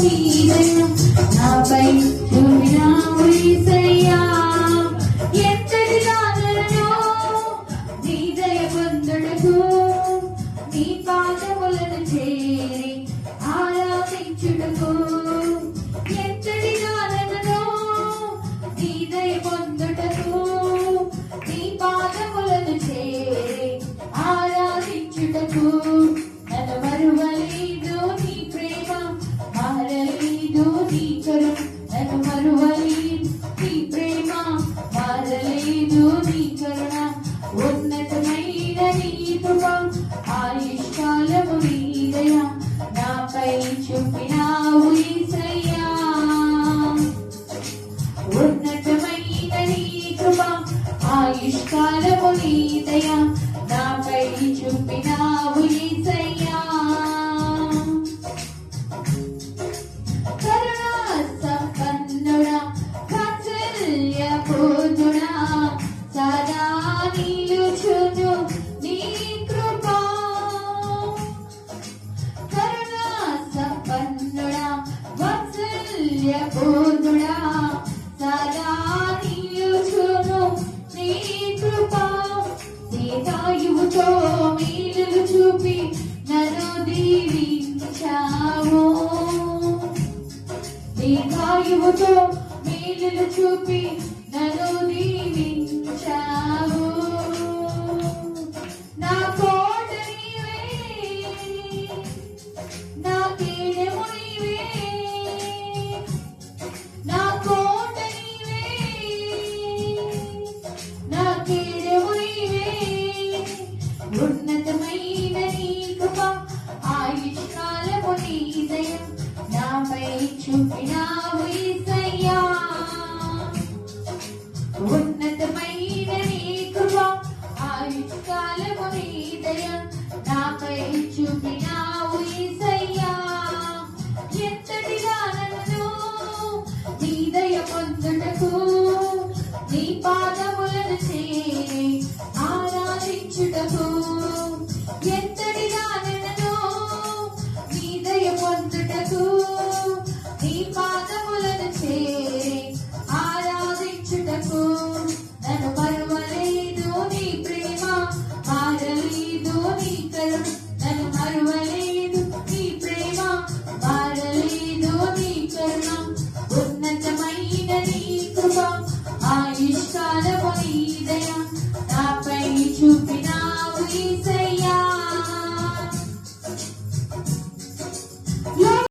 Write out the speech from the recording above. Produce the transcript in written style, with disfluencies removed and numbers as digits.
నీ దయ నాపై చూపినావు యేసయ్యా. ఎంతటి దానలను నీ దయ పొందుటకు నీ పాదములను చేరి ఆరాధించుటకు. ఎంతటి దానలను నీ దయ పొందుటకు నీ పాదములను చేరి ఆరాధించుటకు. నన్ను మరువలేదు నీ ప్రేమ, మారలేదు నీ కరుణ. నన్ను మరువలేదు నీ ప్రేమ, మారలేదు నీ కరుణ. ఉన్నతమైన నీ కృప, ఆయుష్కాలము నీ దయ నాపై చూపినావు యేసయ్యా. ఉన్నతమైన నీ కృప, ఆయుష్కాలము నీ దయ నాపై చూపినావు యేసయ్యా. కరుణా సంపన్నుడా, వాత్సల్యపూర్ణుడా, సదా నిలుచును నీ కృప. కరుణా సంపన్నుడా, వాత్సల్యపూర్ణుడా, సదా నిలుచును నీ కృప. దీర్ఘాయువుతో మేలులు చూపి నన్ను దీవించావు. దీర్ఘాయువుతో మేలులు చూపి నన్ను దీవించావు. నా కోట నీవే, నా కేడెము నీవే, నా కోట నీవే, నా కేడెము నీవే. ఉన్నతమైన నీ కృప, ఆయుష్కాలము నీ దయ నాపై చూపినావు యేసయ్యా. ఉన్నతమైన నీ కృప, ఆయుష్కాలము నీ దయ నాపై చూపినావు యేసయ్యా. ఎంతటి దానలను నీ దయ పొందుటకు నీ పాదములను చేరి ఆరాధించుటకు. ఎంతటి దానలను నీ దయ పొందుటకు నీ పాదములను చేరి ఆరాధించుటకు. నన్ను మరువలేదు నీ ప్రేమ, మారలేదు నీ కరుణ. నన్ను మరువలేదు నీ ప్రేమ, మారలేదు నీ కరుణ.